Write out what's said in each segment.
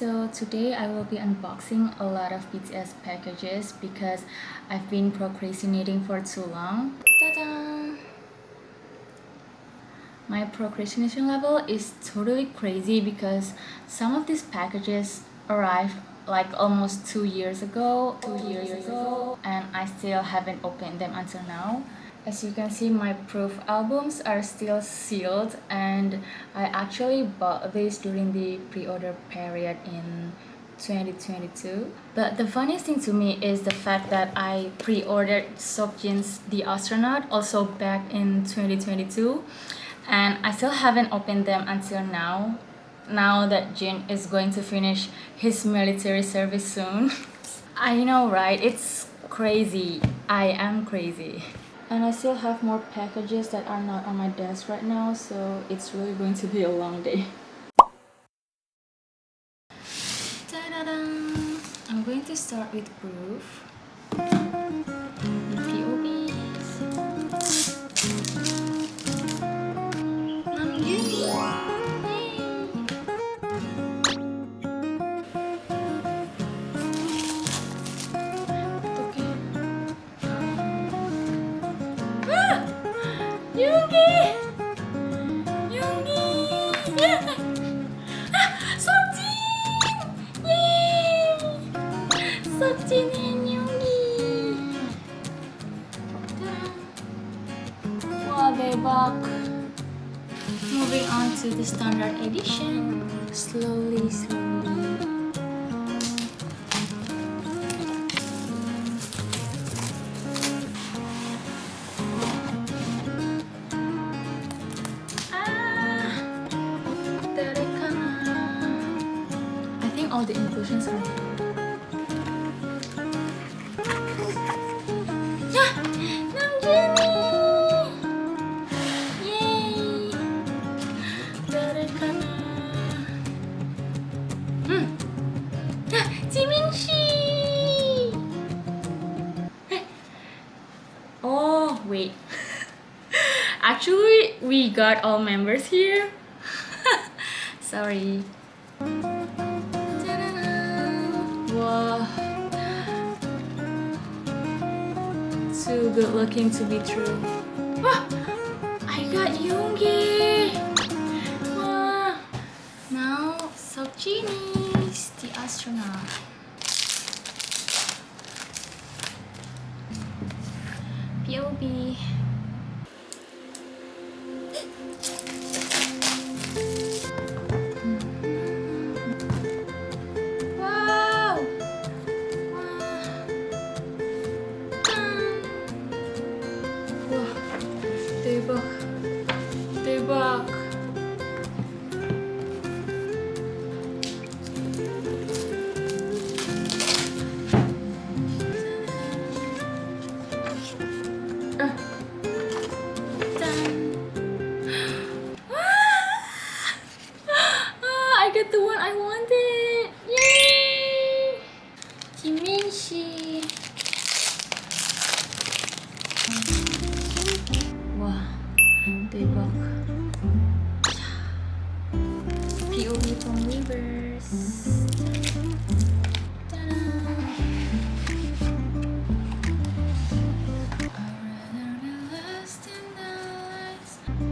So today I will be unboxing a lot of BTS packages because I've been procrastinating for too long. Ta-da! My procrastination level is totally crazy because some of these packages arrived like almost 2 years ago, and I still haven't opened them until now. As you can see, my proof albums are still sealed, and I actually bought these during the pre-order period in 2022. But the funniest thing to me is the fact that I pre-ordered Seokjin's The Astronaut also back in 2022, and I still haven't opened them until now that Jin is going to finish his military service soon. I know, right? It's crazy. I am crazy. And I still have more packages that are not on my desk right now, so it's really going to be a long day. Ta-da-da! I'm going to start with proof. POBs. Seokjin and Yoongi. Wow, they're back. Moving on to the standard edition. Slowly. I think all the inclusions are here. Jimin 씨! Oh, wait. Actually, we got all members here. Sorry. Wow. Too good looking to be true. Oh, I got Yoongi. Wow. Now, Seokjin is The Astronaut. POB. Wow! Wow! 대박! I got the one I wanted! Yay! Jimin 씨. Wow, 대박. POV from reverse.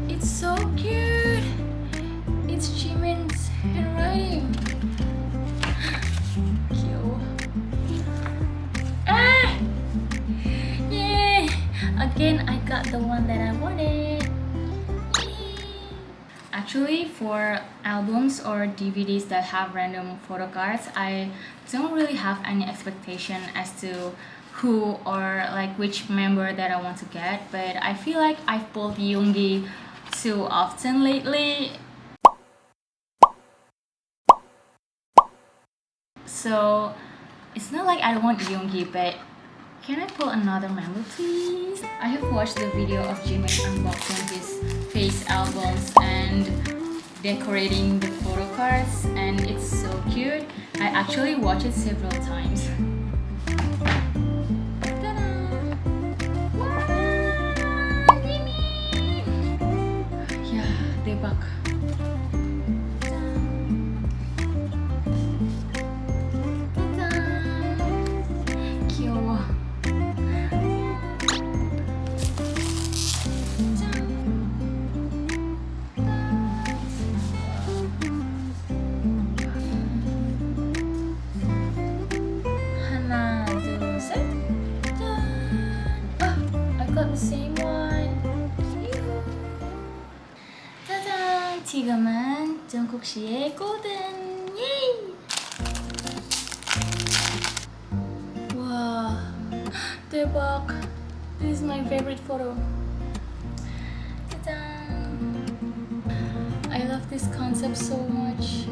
It's so cute. It's Jimin's handwriting. Cute. Ah! Yay! Again, I got the one that I wanted. Yay! Actually, for albums or DVDs that have random photo cards, I don't really have any expectation as to who or like which member that I want to get, but I feel like I've pulled Yoongi too often lately. So it's not like I don't want Yoongi, but can I pull another member please? I have watched the video of Jimin unboxing his face albums and decorating the photo cards, and it's so cute. I actually watched it several times. Yeah, they're back. 이거는 jungkook 씨의 golden. 예이! 와, 대박. This is my favorite photo. 짜잔. I love this concept so much.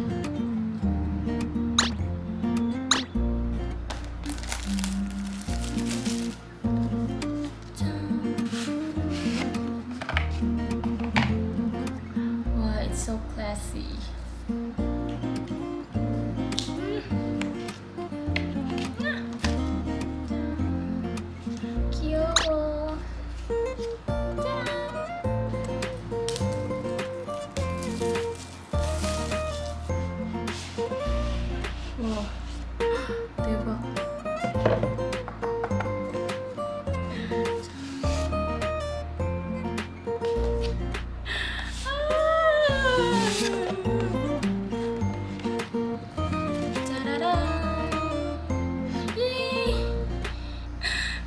Wow, it's so classy. 귀여워. 와, 대박. 짜라란. 예.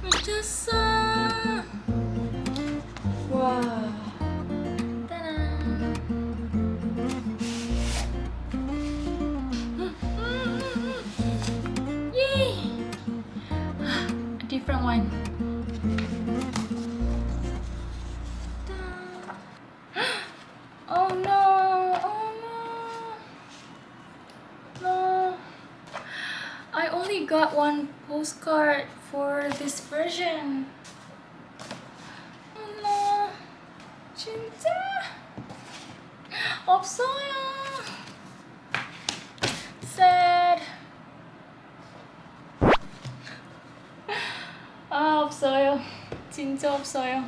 미쳤어. 와. 따란. 예. A different one. Oh no! Oh no! No! I only got one postcard for this version. Oh no! 진짜 없어요. Sad. 아, 없어요. 진짜 없어요.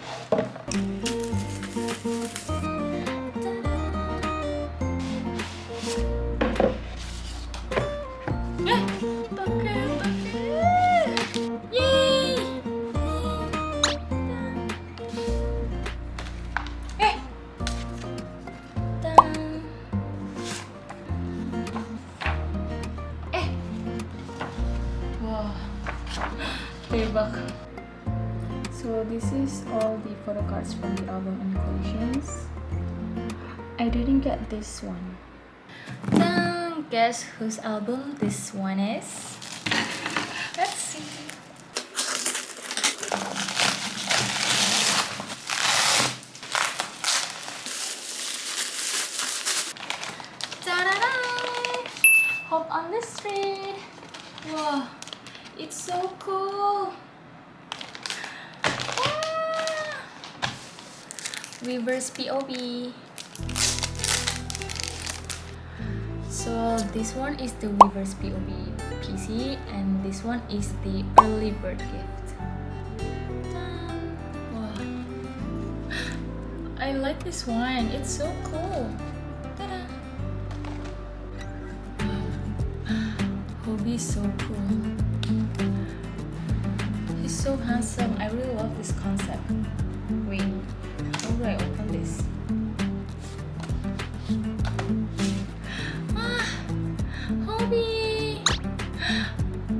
어떡해, 어떡해. 예이. 짠. 와, 대박. So this is all the photo cards from the album and collections. I didn't get this one. Dang, guess whose album this one is? Let's see. Ta-da-da! Hop on the street. Wow, it's so cool. Reverse POV. So this one is the reverse POV PC and this one is the early bird gift. Wow. I like this one. It's so cool. Ta-da. Hobie is so cool. He's so handsome. I really love this concept. Wait. How do I open this? Hobie!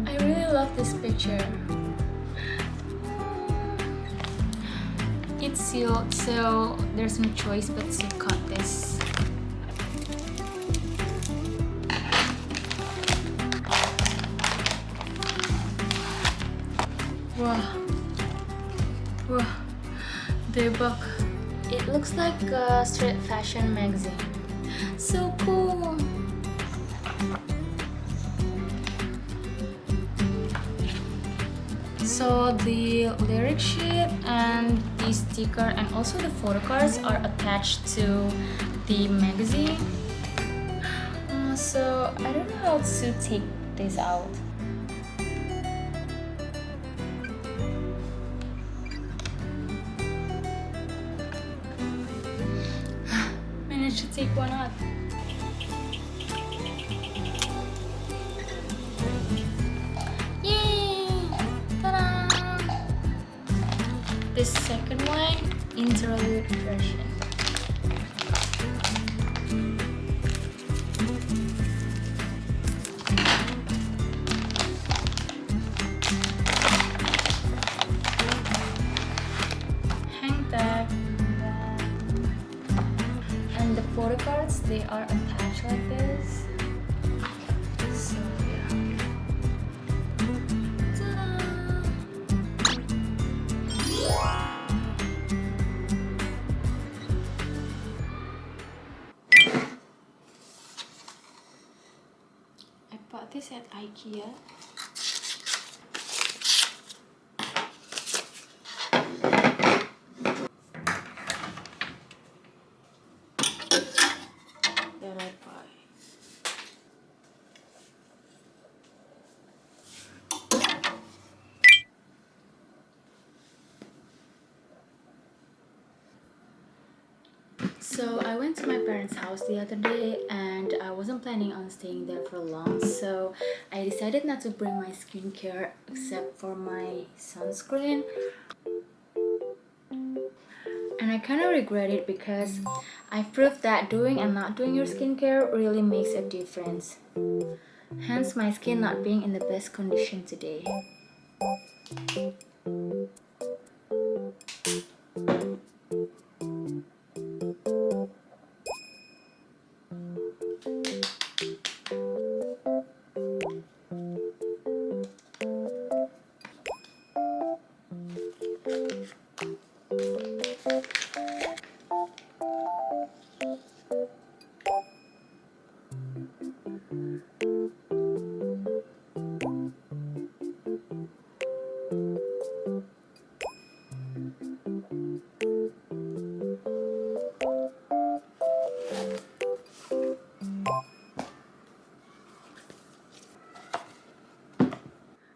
I really love this picture. It's sealed, so there's no choice but to cut this. Wow. Wow. 대박. It looks like a street fashion magazine. So cool. So the lyric sheet and the sticker and also the photo cards are attached to the magazine. So I don't know how to take this out. Managed to take one out. The second one, interlude version. Hang tag. And the photo cards, they are open patch like this. So yeah. Ta-da! I bought this at IKEA. That I buy. So I went to my parents' house the other day and I wasn't planning on staying there for long, so I decided not to bring my skincare except for my sunscreen. And I kind of regret it because I proved that doing and not doing your skincare really makes a difference. Hence my skin not being in the best condition today.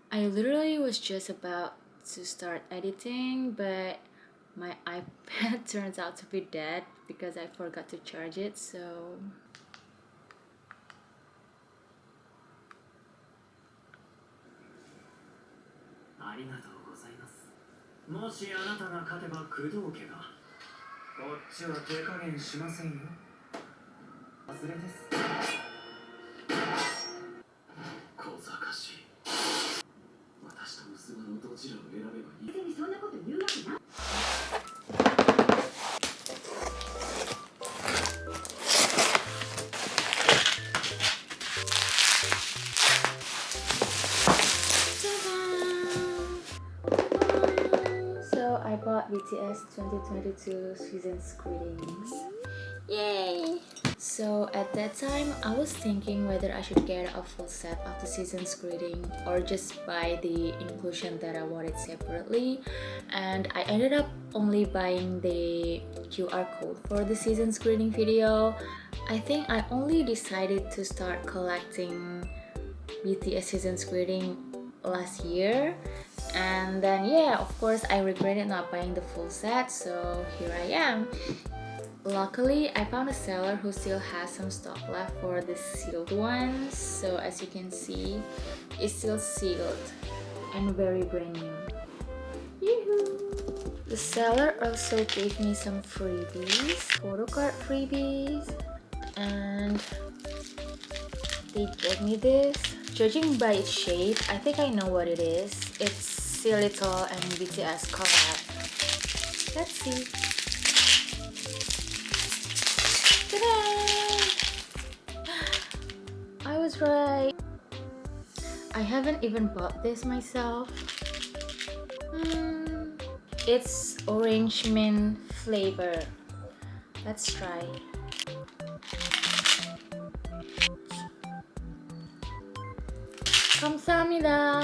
I literally was just about to start editing, but my iPad turns out to be dead because I forgot to charge it, so... ありがとうございます。もしあなたが勝てば工藤家が。こっちは手加減しませんよ。外れです。小賢しい。私と娘のどちらを選べばいい。別にそんなこと言うわけない。So I bought BTS 2022 season's greetings. Yay! So at that time, I was thinking whether I should get a full set of the season's greeting or just buy the inclusion that I wanted separately. And I ended up only buying the QR code for the season's greeting video. I think I only decided to start collecting BTS season's greeting last year. And then yeah, of course I regretted not buying the full set, so here I am. Luckily, I found a seller who still has some stock left for the sealed ones. So as you can see, it's still sealed and very brand new. Yoo-hoo! The seller also gave me some freebies, photocard freebies, and they gave me this. Judging by its shape, I think I know what it is. It's Little and BTS collab. Let's see. Ta-da! I was right. I haven't even bought this myself. It's orange mint flavor. Let's try. 감사합니다.